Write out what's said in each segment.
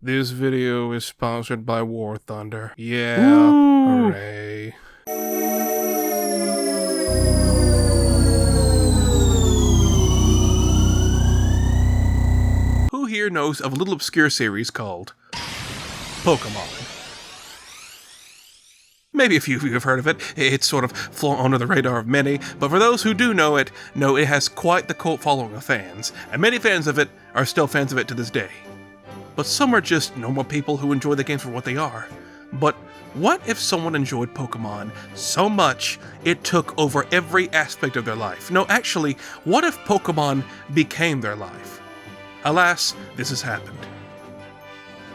This video is sponsored by War Thunder. Yeah, Ooh. hooray. Who here knows of a little obscure series called Pokemon? Maybe a few of you have heard of it. It's sort of flown under the radar of many, but for those who do know it has quite the cult following of fans, and many fans of it are still fans of it to this day. But some are just normal people who enjoy the games for what they are. But what if someone enjoyed Pokemon so much it took over every aspect of their life? No, actually, what if Pokemon became their life? Alas, this has happened.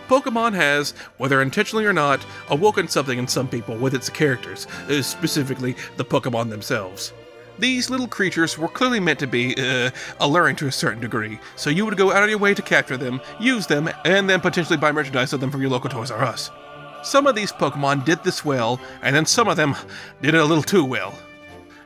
Pokemon has, whether intentionally or not, awoken something in some people with its characters, specifically the Pokemon themselves. These little creatures were clearly meant to be, alluring to a certain degree, so you would go out of your way to capture them, use them, and then potentially buy merchandise of them from your local Toys R Us. Some of these Pokemon did this well, and then some of them did it a little too well.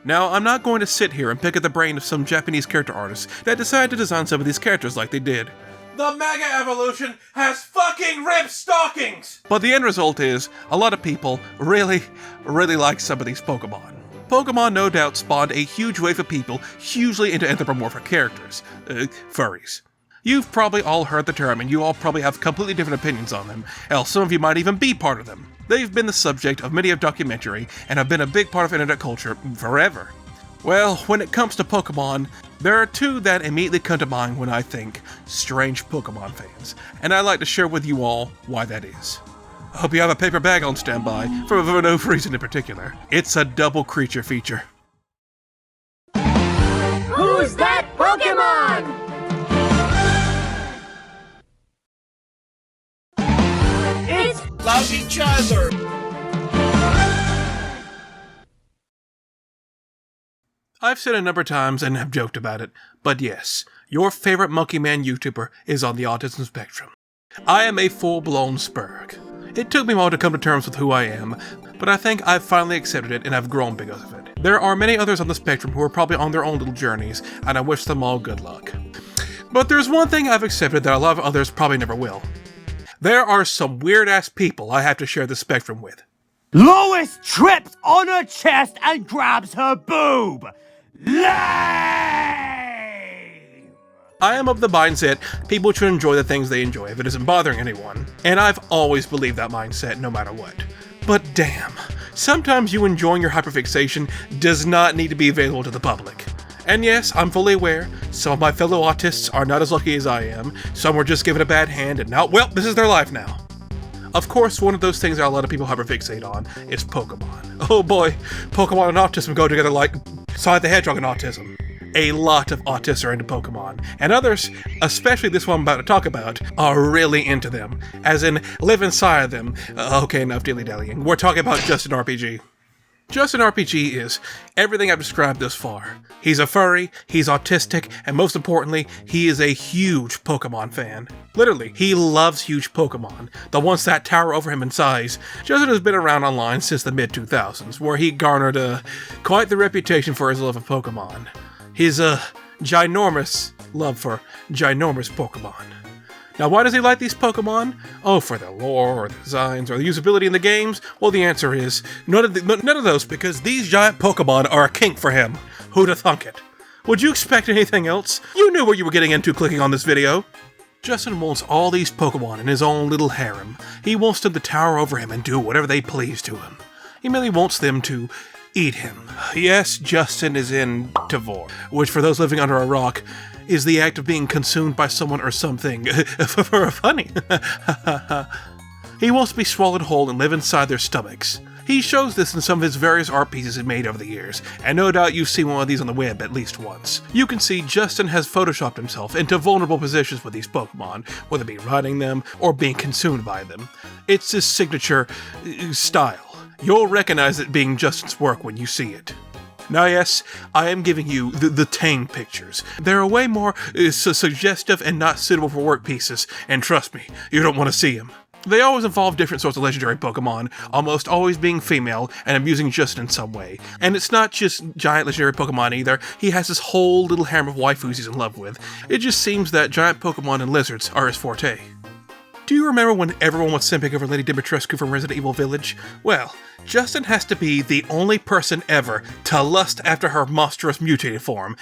Now, I'm not going to sit here and pick at the brain of some Japanese character artists that decided to design some of these characters like they did. The Mega Evolution has fucking ripped stockings! But the end result is, a lot of people really like some of these Pokemon. Pokemon no doubt spawned a huge wave of people hugely into anthropomorphic characters, furries. You've probably all heard the term, and you all probably have completely different opinions on them, else some of you might even be part of them. They've been the subject of many a documentary, and have been a big part of internet culture forever. Well, when it comes to Pokemon, there are two that immediately come to mind when I think strange Pokemon fans, and I'd like to share with you all why that is. I hope you have a paper bag on standby, for no reason in particular. It's a double creature feature. Who's that Pokemon? It's Lousy Charizard! I've said a number of times and have joked about it, but yes, your favorite Monkey Man YouTuber is on the autism spectrum. I am a full-blown Spurg. It took me a while to come to terms with who I am, but I think I've finally accepted it and I've grown because of it. There are many others on the spectrum who are probably on their own little journeys, and I wish them all good luck. But there's one thing I've accepted that a lot of others probably never will. There are some weird-ass people I have to share the spectrum with. Lois trips on her chest and grabs her boob. Lame! I am of the mindset people should enjoy the things they enjoy if it isn't bothering anyone, and I've always believed that mindset no matter what. But damn, sometimes you enjoying your hyperfixation does not need to be available to the public. And yes, I'm fully aware, some of my fellow autists are not as lucky as I am, some were just given a bad hand and now, well, this is their life now. Of course, one of those things that a lot of people hyperfixate on is Pokemon. Oh boy, Pokemon and autism go together like Sonic the Hedgehog and autism. A lot of autists are into Pokemon, and others, especially this one I'm about to talk about, are really into them, as in live inside them. Okay, enough dilly-dallying. We're talking about JustinRPG. JustinRPG is everything I've described thus far. He's a furry, he's autistic, and most importantly, he is a huge Pokemon fan. Literally, he loves huge Pokemon, the ones that tower over him in size. Justin has been around online since the mid-2000s, where he garnered quite the reputation for his love of Pokemon. His ginormous love for ginormous Pokemon. Now, why does he like these Pokemon? Oh, for the lore, or the designs, or the usability in the games? Well, the answer is none of those, because these giant Pokemon are a kink for him. Who'd have thunk it? Would you expect anything else? You knew what you were getting into clicking on this video. Justin wants all these Pokemon in his own little harem. He wants them to tower over him and do whatever they please to him. He merely wants them to eat him. Yes, Justin is into vor, which for those living under a rock, is the act of being consumed by someone or something. For funny. He wants to be swallowed whole and live inside their stomachs. He shows this in some of his various art pieces he's made over the years, and no doubt you've seen one of these on the web at least once. You can see Justin has photoshopped himself into vulnerable positions with these Pokemon, whether it be riding them or being consumed by them. It's his signature style. You'll recognize it being Justin's work when you see it. Now yes, I am giving you the tame pictures. They're way more suggestive and not suitable for work pieces, and trust me, you don't want to see them. They always involve different sorts of legendary Pokemon, almost always being female and abusing Justin in some way. And it's not just giant legendary Pokemon either, he has this whole little harem of waifus he's in love with. It just seems that giant Pokemon and lizards are his forte. Do you remember when everyone was simping over Lady Dimitrescu from Resident Evil Village? Well, Justin has to be the only person ever to lust after her monstrous mutated form.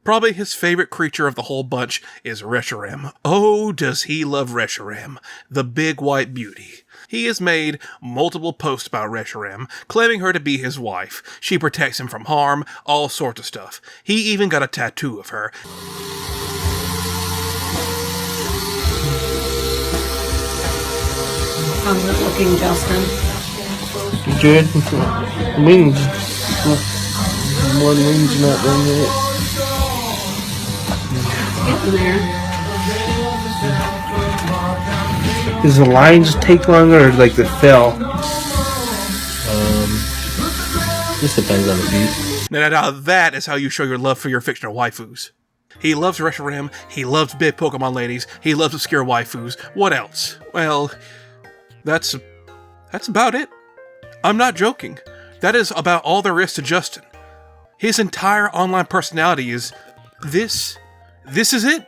Probably his favorite creature of the whole bunch is Reshiram. Oh, does he love Reshiram, the big white beauty. He has made multiple posts about Reshiram, claiming her to be his wife. She protects him from harm, all sorts of stuff. He even got a tattoo of her. How's it looking, Justin? Good. Wings. One wing's not done yet. Getting there. Does the lines take longer or like the fill? Just depends on the beat. Now that is how you show your love for your fictional waifus. He loves Reshiram, he loves big Pokemon ladies, he loves obscure waifus. What else? Well, that's about it. I'm not joking. That is about all there is to Justin. His entire online personality is this. This is it.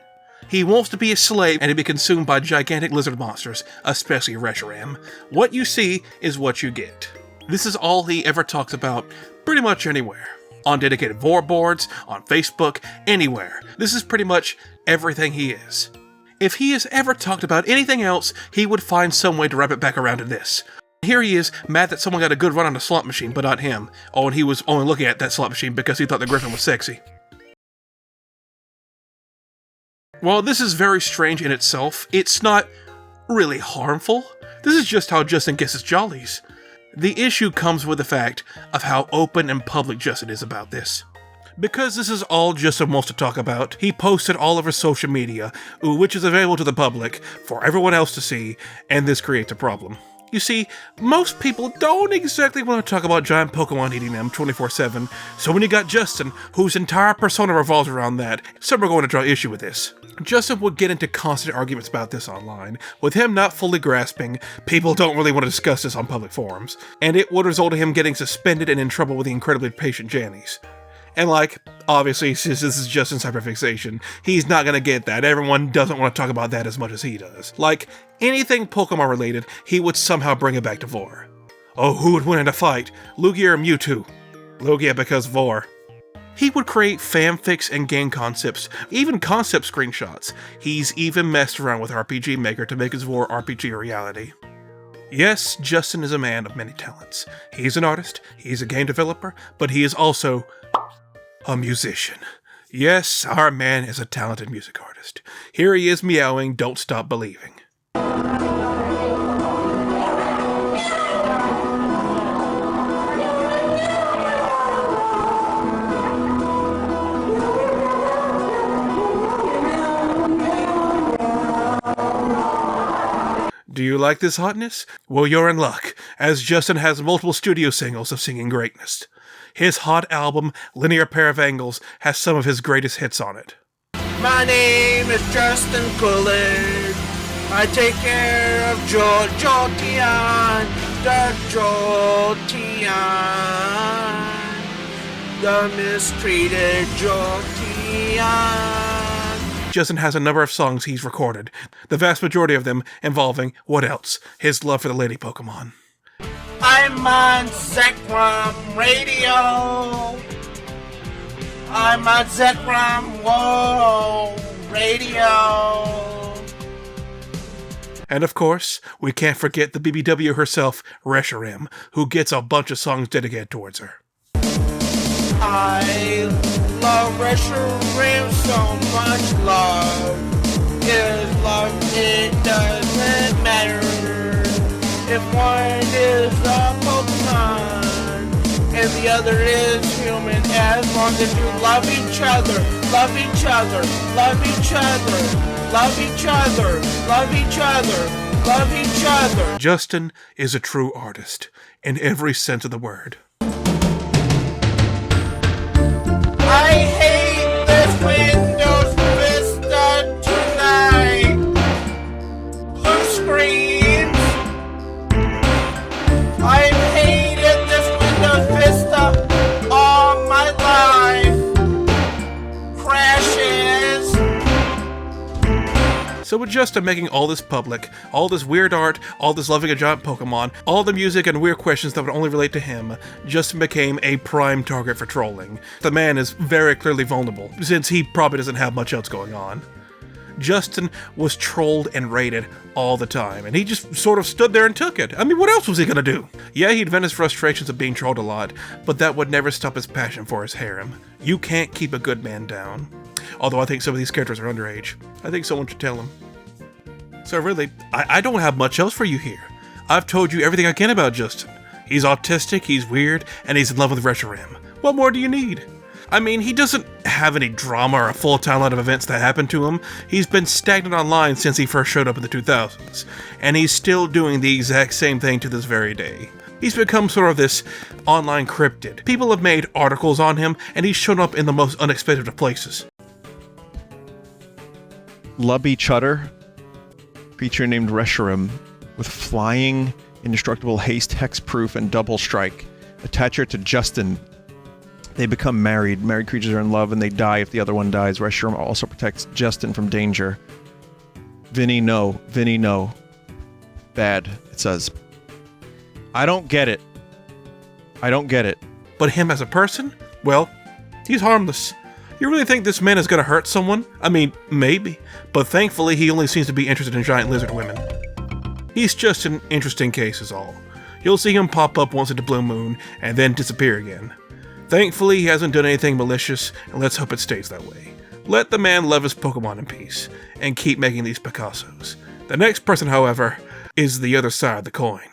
He wants to be a slave and to be consumed by gigantic lizard monsters, especially Reshiram. What you see is what you get. This is all he ever talks about pretty much anywhere. On dedicated vor boards, on Facebook, anywhere. This is pretty much everything he is. If he has ever talked about anything else, he would find some way to wrap it back around to this. Here he is, mad that someone got a good run on a slot machine, but not him. Oh, and he was only looking at that slot machine because he thought the Griffin was sexy. While this is very strange in itself, it's not really harmful. This is just how Justin gets his jollies. The issue comes with the fact of how open and public Justin is about this. Because this is all Justin wants to talk about, he posted all over social media, which is available to the public for everyone else to see, and this creates a problem. You see, most people don't exactly want to talk about giant Pokemon eating them 24/7, so when you got Justin, whose entire persona revolves around that, some are going to draw issue with this. Justin would get into constant arguments about this online, with him not fully grasping, people don't really want to discuss this on public forums, and it would result in him getting suspended and in trouble with the incredibly patient Janice. And obviously, since this is Justin's hyperfixation, he's not gonna get that. Everyone doesn't want to talk about that as much as he does. Anything Pokemon related, he would somehow bring it back to Vor. Oh, who would win in a fight? Lugia or Mewtwo? Lugia because Vor. He would create fanfics and game concepts, even concept screenshots. He's even messed around with RPG Maker to make his Vor RPG a reality. Yes, Justin is a man of many talents. He's an artist, he's a game developer, but he is also a musician. Yes, our man is a talented music artist. Here he is meowing, "Don't Stop Believing." Do you like this hotness? Well, you're in luck, as Justin has multiple studio singles of singing greatness. His hot album, Linear Pair of Angles, has some of his greatest hits on it. My name is Justin Coolidge. I take care of Jolteon, the Jolteon, the mistreated Jolteon. Justin has a number of songs he's recorded, the vast majority of them involving, what else? His love for the lady Pokemon. I'm on Zekrom Radio. I'm on Zekrom Radio. And of course, we can't forget the BBW herself, Reshiram, who gets a bunch of songs dedicated towards her. I love Reshiram so much. Love is love, it doesn't matter if one is a Pokemon and the other is human, as long as you love each other, love each other, love each other, love each other, love each other, love each other. Justin is a true artist, in every sense of the word. I hate this Windows Vista tonight. Blue screens. I've hated this Windows Vista all my life. Crashes. So with Justin making all this public, all this weird art, all this loving a giant Pokemon, all the music and weird questions that would only relate to him, Justin became a prime target for trolling. The man is very clearly vulnerable, since he probably doesn't have much else going on. Justin was trolled and raided all the time, and he just sort of stood there and took it. I mean, what else was he gonna do? Yeah, he'd vent his frustrations of being trolled a lot, but that would never stop his passion for his harem. You can't keep a good man down. Although I think some of these characters are underage. I think someone should tell him. So really, I don't have much else for you here. I've told you everything I can about Justin. He's autistic, he's weird, and he's in love with Reshiram. What more do you need? I mean, he doesn't have any drama or a full timeline of events that happened to him. He's been stagnant online since he first showed up in the 2000s, and he's still doing the exact same thing to this very day. He's become sort of this online cryptid. People have made articles on him, and he's shown up in the most unexpected of places. Lubby Chutter, creature named Reshiram, with flying, indestructible haste, hexproof, and double strike. Attach her to Justin. They become married. Married creatures are in love and they die if the other one dies. Reshiram also protects Justin from danger. Vinny, no. Vinny, no. Bad, it says. I don't get it. I don't get it. But him as a person? Well, he's harmless. You really think this man is gonna hurt someone? I mean, maybe. But thankfully, he only seems to be interested in giant lizard women. He's just an interesting case is all. You'll see him pop up once in a blue moon, and then disappear again. Thankfully, he hasn't done anything malicious, and let's hope it stays that way. Let the man love his Pokemon in peace, and keep making these Picassos. The next person, however, is the other side of the coin.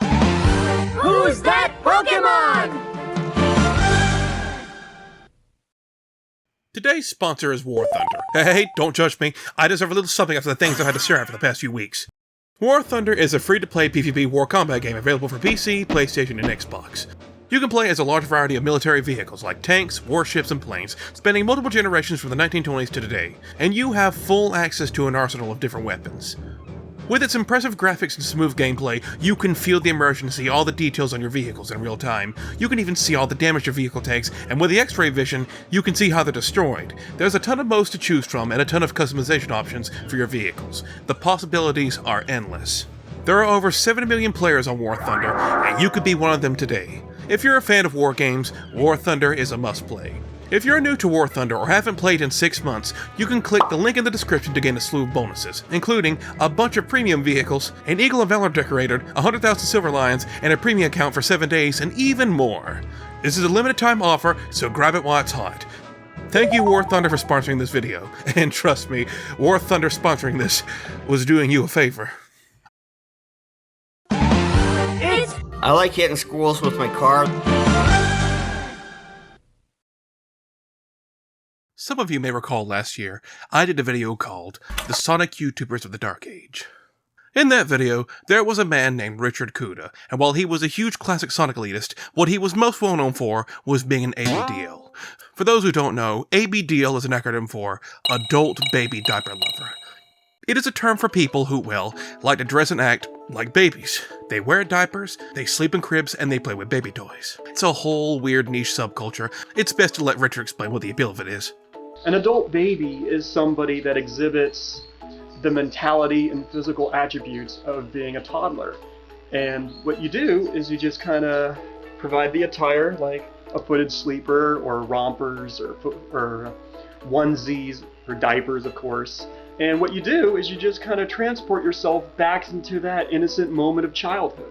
Who's that Pokemon? Today's sponsor is War Thunder. Hey, don't judge me. I deserve a little something after the things I've had to share out for the past few weeks. War Thunder is a free-to-play PvP war combat game available for PC, PlayStation, and Xbox. You can play as a large variety of military vehicles like tanks, warships, and planes, spanning multiple generations from the 1920s to today, and you have full access to an arsenal of different weapons. With its impressive graphics and smooth gameplay, you can feel the immersion and see all the details on your vehicles in real time. You can even see all the damage your vehicle takes, and with the X-ray vision, you can see how they're destroyed. There's a ton of modes to choose from and a ton of customization options for your vehicles. The possibilities are endless. There are over 7 million players on War Thunder, and you could be one of them today. If you're a fan of war games, War Thunder is a must-play. If you're new to War Thunder or haven't played in 6 months, you can click the link in the description to gain a slew of bonuses, including a bunch of premium vehicles, an Eagle of Valor decorator, 100,000 Silver Lions, and a premium account for 7 days, and even more. This is a limited time offer, so grab it while it's hot. Thank you, War Thunder, for sponsoring this video. And trust me, War Thunder sponsoring this was doing you a favor. I like hitting squirrels with my car. Some of you may recall last year, I did a video called The Sonic YouTubers of the Dark Age. In that video, there was a man named Richard Kuda, and while he was a huge classic Sonic elitist, what he was most well known for was being an ABDL. For those who don't know, ABDL is an acronym for Adult Baby Diaper Lover. It is a term for people who, well, like to dress and act like babies. They wear diapers, they sleep in cribs, and they play with baby toys. It's a whole weird niche subculture. It's best to let Richard explain what the appeal of it is. An adult baby is somebody that exhibits the mentality and physical attributes of being a toddler. And what you do is you just kind of provide the attire, like a footed sleeper or rompers or onesies or diapers, of course. And what you do is you just kind of transport yourself back into that innocent moment of childhood.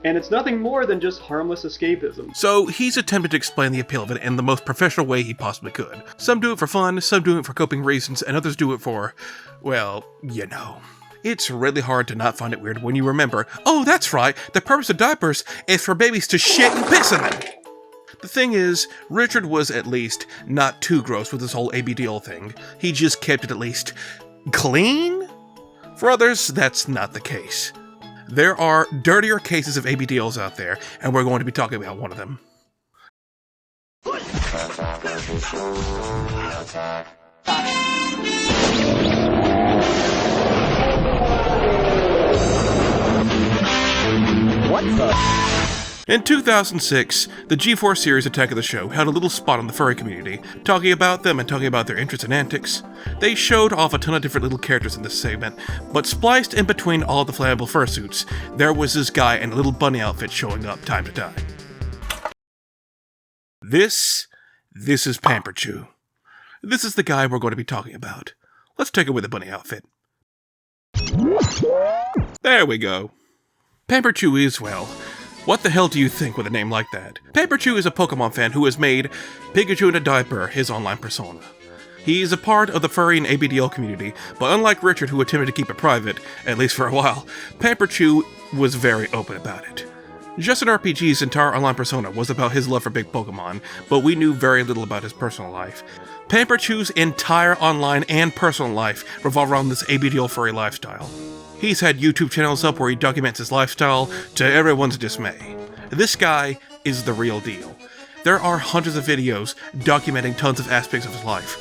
And it's nothing more than just harmless escapism. So he's attempted to explain the appeal of it in the most professional way he possibly could. Some do it for fun, some do it for coping reasons, and others do it for, well, you know. It's really hard to not find it weird when you remember, oh, that's right, the purpose of diapers is for babies to shit and piss in them. The thing is, Richard was at least not too gross with this whole ABDL thing. He just kept it at least clean? For others, that's not the case. There are dirtier cases of ABDLs out there, and we're going to be talking about one of them. What the? In 2006, the G4 series Attack of the Show had a little spot on the furry community, talking about them and talking about their interests and antics. They showed off a ton of different little characters in this segment, but spliced in between all the flammable fursuits, there was this guy in a little bunny outfit showing up time to time. This is Pamperchu. This is the guy we're going to be talking about. Let's take it with the bunny outfit. There we go. Pamperchu is, well, what the hell do you think with a name like that? Pamperchu is a Pokemon fan who has made Pikachu in a Diaper his online persona. He is a part of the furry and ABDL community, but unlike Richard, who attempted to keep it private, at least for a while, Pamperchu was very open about it. JustinRPG's entire online persona was about his love for big Pokemon, but we knew very little about his personal life. Pamperchu's entire online and personal life revolve around this ABDL furry lifestyle. He's had YouTube channels up where he documents his lifestyle to everyone's dismay. This guy is the real deal. There are hundreds of videos documenting tons of aspects of his life.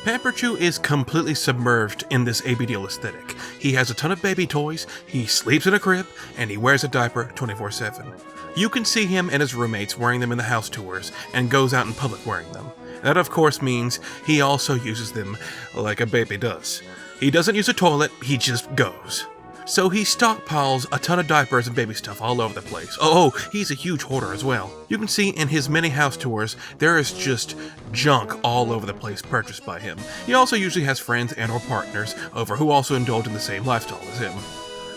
Pamperchu is completely submerged in this ABDL aesthetic. He has a ton of baby toys, he sleeps in a crib, and he wears a diaper 24/7. You can see him and his roommates wearing them in the house tours, and goes out in public wearing them. That of course means he also uses them like a baby does. He doesn't use a toilet, he just goes. So he stockpiles a ton of diapers and baby stuff all over the place. Oh, he's a huge hoarder as well. You can see in his many house tours, there is just junk all over the place purchased by him. He also usually has friends and or partners over who also indulge in the same lifestyle as him.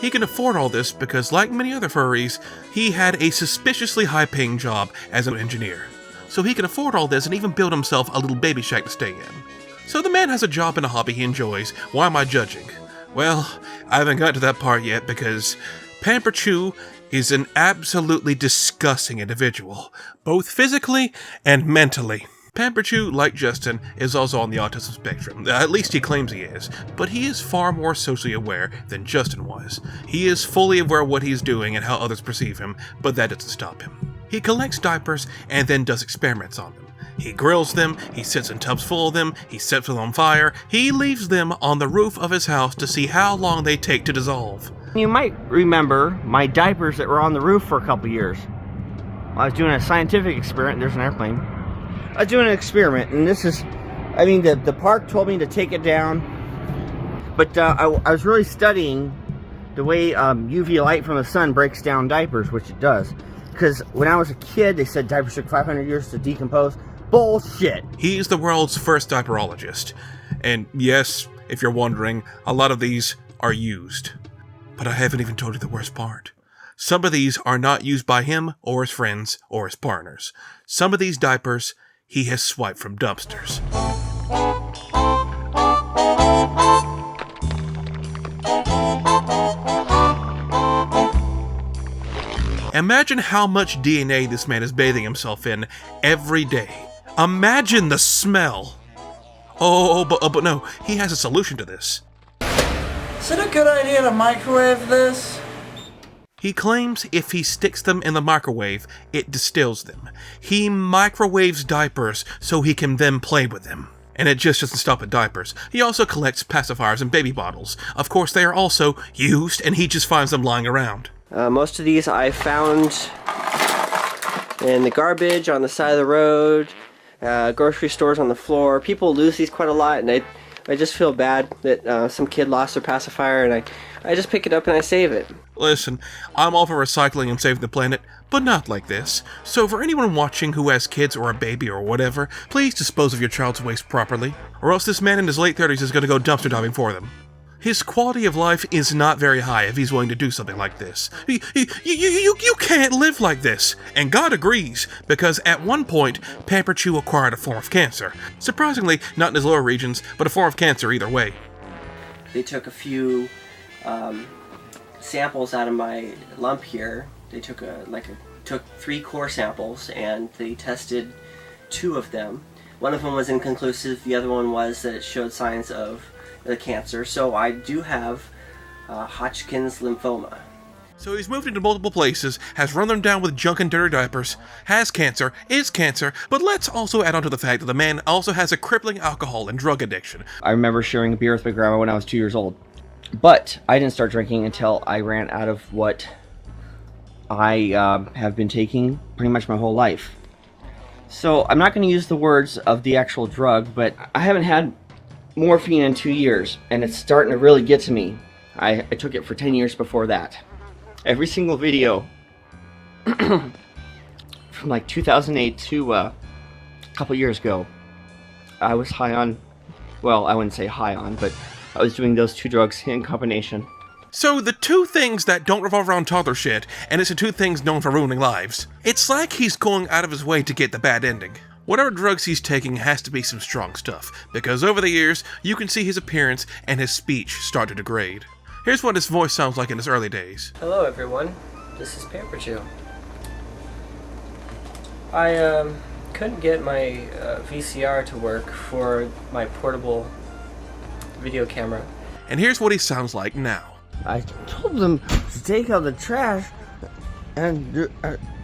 He can afford all this because, like many other furries, he had a suspiciously high-paying job as an engineer. So he can afford all this and even build himself a little baby shack to stay in. So the man has a job and a hobby he enjoys. Why am I judging? Well, I haven't got to that part yet because Pamperchu is an absolutely disgusting individual, both physically and mentally. Pamperchu, like Justin, is also on the autism spectrum. At least he claims he is, but he is far more socially aware than Justin was. He is fully aware of what he's doing and how others perceive him, but that doesn't stop him. He collects diapers and then does experiments on them. He grills them, he sits in tubs full of them, he sets them on fire, he leaves them on the roof of his house to see how long they take to dissolve. You might remember my diapers that were on the roof for a couple years. I was doing a scientific experiment. There's an airplane. I was doing an experiment, and this is, I mean, the park told me to take it down, but I was really studying the way UV light from the sun breaks down diapers, which it does. Because when I was a kid, they said diapers took 500 years to decompose. Bullshit! He's the world's first diaperologist. And yes, if you're wondering, a lot of these are used. But I haven't even told you the worst part. Some of these are not used by him or his friends or his partners. Some of these diapers he has swiped from dumpsters. Imagine how much DNA this man is bathing himself in every day. Imagine the smell. But no, he has a solution to this. Is it a good idea to microwave this? He claims if he sticks them in the microwave, it distills them. He microwaves diapers so he can then play with them. And it just doesn't stop at diapers. He also collects pacifiers and baby bottles. Of course, they are also used, and he just finds them lying around. Most of these I found in the garbage on the side of the road, grocery stores on the floor. People lose these quite a lot, and I just feel bad that some kid lost their pacifier, and I just pick it up and I save it. Listen, I'm all for recycling and saving the planet, but not like this. So for anyone watching who has kids or a baby or whatever, please dispose of your child's waste properly, or else this man in his late 30s is going to go dumpster diving for them. His quality of life is not very high if he's willing to do something like this. You can't live like this, and God agrees, because at one point, Pamperchu acquired a form of cancer. Surprisingly, not in his lower regions, but a form of cancer either way. They took a few samples out of my lump here. They took took 3 core samples, and they tested 2 of them. One of them was inconclusive. The other one was that it showed signs of the cancer. So I do have Hodgkin's lymphoma. So he's moved into multiple places, has run them down with junk and dirty diapers, has cancer, is cancer, but let's also add on to the fact that the man also has a crippling alcohol and drug addiction. I remember sharing a beer with my grandma when I was 2 years old, but I didn't start drinking until I ran out of what I have been taking pretty much my whole life. So I'm not going to use the words of the actual drug, but I haven't had morphine in 2 years, and it's starting to really get to me. I took it for 10 years before that. Every single video from like 2008 to a couple years ago, I was high on, well, I wouldn't say high on, but I was doing those two drugs in combination. So the two things that don't revolve around toddler shit, and it's the two things known for ruining lives. It's like he's going out of his way to get the bad ending. Whatever drugs he's taking has to be some strong stuff, because over the years, you can see his appearance and his speech start to degrade. Here's what his voice sounds like in his early days. Hello everyone, this is Pamperchu. I couldn't get my VCR to work for my portable video camera. And here's what he sounds like now. I told them to take out the trash, and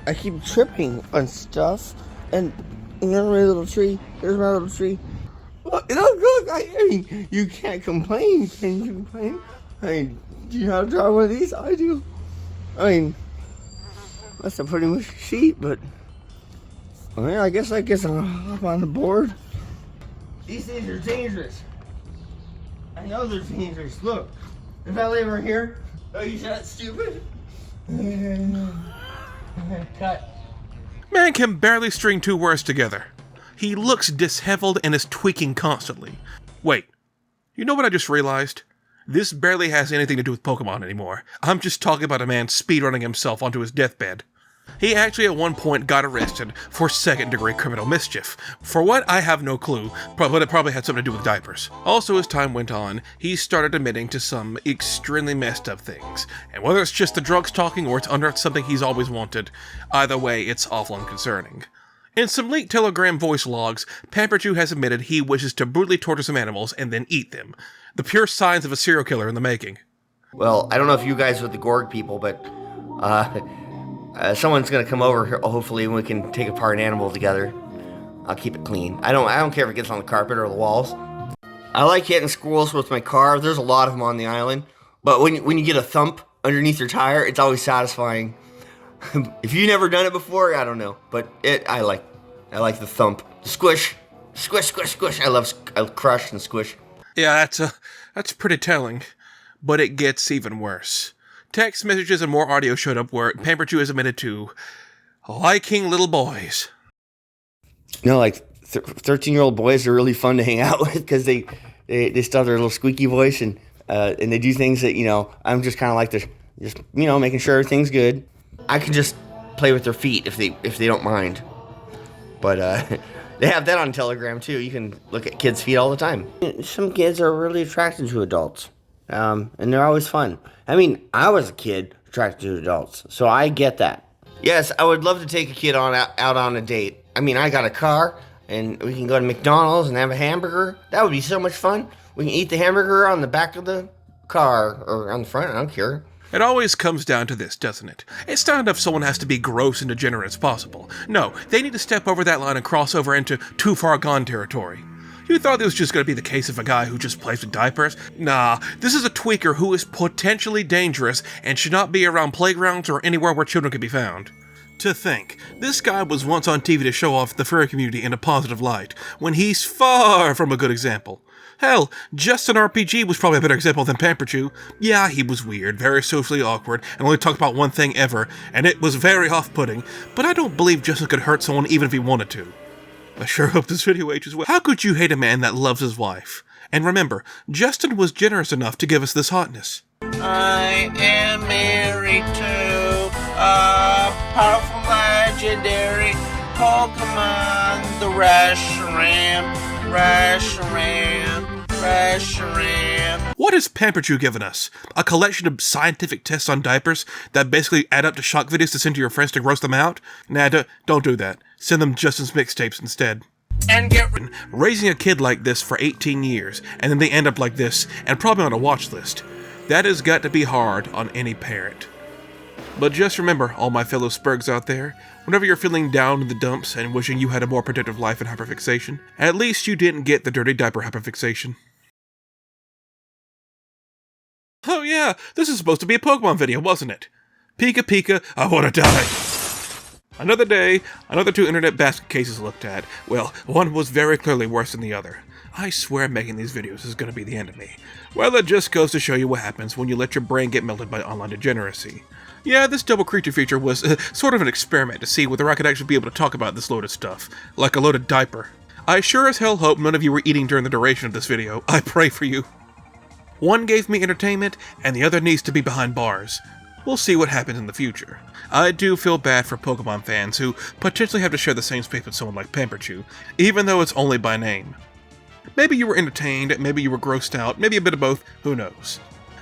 I keep tripping on stuff, and here's my little tree, Look, I mean, you can't complain, can you complain? I mean, do you know how to draw one of these? I do. I mean, that's a pretty much sheet, but I mean, I guess I'll hop on the board. These things are dangerous. I know they're dangerous. Look, if I lay over here, oh, you that stupid? Cut. Man can barely string two words together. He looks disheveled and is tweaking constantly. Wait, you know what I just realized? This barely has anything to do with Pokemon anymore. I'm just talking about a man speedrunning himself onto his deathbed. He actually at one point got arrested for second-degree criminal mischief. For what, I have no clue, but it probably had something to do with diapers. Also, as time went on, he started admitting to some extremely messed up things. And whether it's just the drugs talking or it's under something he's always wanted, either way, it's awful and concerning. In some leaked Telegram voice logs, Pamperchu has admitted he wishes to brutally torture some animals and then eat them. The pure signs of a serial killer in the making. Well, I don't know if you guys are the Gorg people, but someone's gonna come over here, hopefully, and we can take apart an animal together. I'll keep it clean. I don't care if it gets on the carpet or the walls. I like hitting squirrels with my car. There's a lot of them on the island, but when you get a thump underneath your tire, it's always satisfying. If you've never done it before, I don't know, but I like the thump, squish, squish, squish, squish. I crush and squish. Yeah, that's pretty telling, but it gets even worse. Text messages and more audio showed up where Pamperchu is admitted to liking little boys. You know, like 13-year-old boys are really fun to hang out with because they still have their little squeaky voice and they do things that, you know, I'm just kind of like just, you know, making sure everything's good. I can just play with their feet if they don't mind. But they have that on Telegram too. You can look at kids' feet all the time. Some kids are really attracted to adults, and they're always fun. I mean, I was a kid attracted to adults, so I get that. Yes, I would love to take a kid out on a date. I mean, I got a car, and we can go to McDonald's and have a hamburger. That would be so much fun. We can eat the hamburger on the back of the car or on the front. I don't care. It always comes down to this, doesn't it? It's not enough someone has to be gross and degenerate as possible. No, they need to step over that line and cross over into too far gone territory. You thought this was just going to be the case of a guy who just plays with diapers? Nah, this is a tweaker who is potentially dangerous and should not be around playgrounds or anywhere where children can be found. To think, this guy was once on TV to show off the furry community in a positive light, when he's far from a good example. Hell, JustinRPG was probably a better example than Pamperchu. Yeah, he was weird, very socially awkward, and only talked about one thing ever, and it was very off-putting, but I don't believe Justin could hurt someone even if he wanted to. I sure hope this video ages well. How could you hate a man that loves his wife? And remember, Justin was generous enough to give us this hotness. I am married to a powerful legendary Pokemon, the Reshiram. What has Pamperchu given us? A collection of scientific tests on diapers that basically add up to shock videos to send to your friends to gross them out? Nah, don't do that. Send them Justin's mixtapes instead. And get raising a kid like this for 18 years, and then they end up like this, and probably on a watch list. That has got to be hard on any parent. But just remember, all my fellow Spurgs out there, whenever you're feeling down in the dumps and wishing you had a more productive life in hyperfixation, at least you didn't get the dirty diaper hyperfixation. Oh yeah, this is supposed to be a Pokemon video, wasn't it? Pika Pika, I wanna die. Another day, another 2 internet basket cases looked at. Well, one was very clearly worse than the other. I swear making these videos is gonna be the end of me. Well, it just goes to show you what happens when you let your brain get melted by online degeneracy. Yeah, this double creature feature was sort of an experiment to see whether I could actually be able to talk about this loaded stuff, like a loaded diaper. I sure as hell hope none of you were eating during the duration of this video. I pray for you. One gave me entertainment, and the other needs to be behind bars. We'll see what happens in the future. I do feel bad for Pokemon fans who potentially have to share the same space with someone like Pamperchu, even though it's only by name. Maybe you were entertained, maybe you were grossed out, maybe a bit of both, who knows.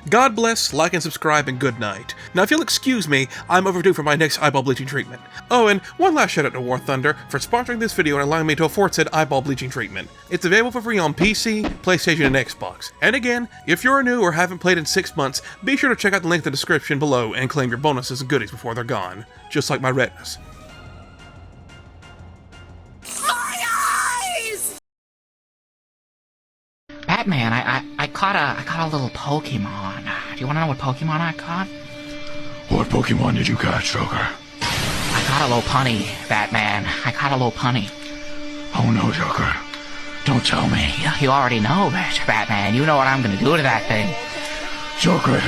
God bless, like and subscribe, and good night. Now if you'll excuse me, I'm overdue for my next eyeball bleaching treatment. Oh, and one last shout out to War Thunder for sponsoring this video and allowing me to afford said eyeball bleaching treatment. It's available for free on PC, PlayStation, and Xbox. And again, if you're new or haven't played in 6 months, be sure to check out the link in the description below and claim your bonuses and goodies before they're gone. Just like my retinas. Batman, I caught a little Pokemon. Do you want to know what Pokemon I caught? What Pokemon did you catch, Joker? I caught a Lopunny, Batman. I caught a Lopunny. Oh no, Joker. Don't tell me. You already know, Batman. You know what I'm gonna do to that thing. Joker,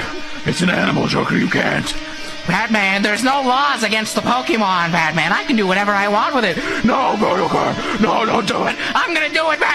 it's an animal, Joker. You can't. Batman, there's no laws against the Pokemon, Batman. I can do whatever I want with it. No, Joker. No, don't do it. I'm gonna do it, Batman.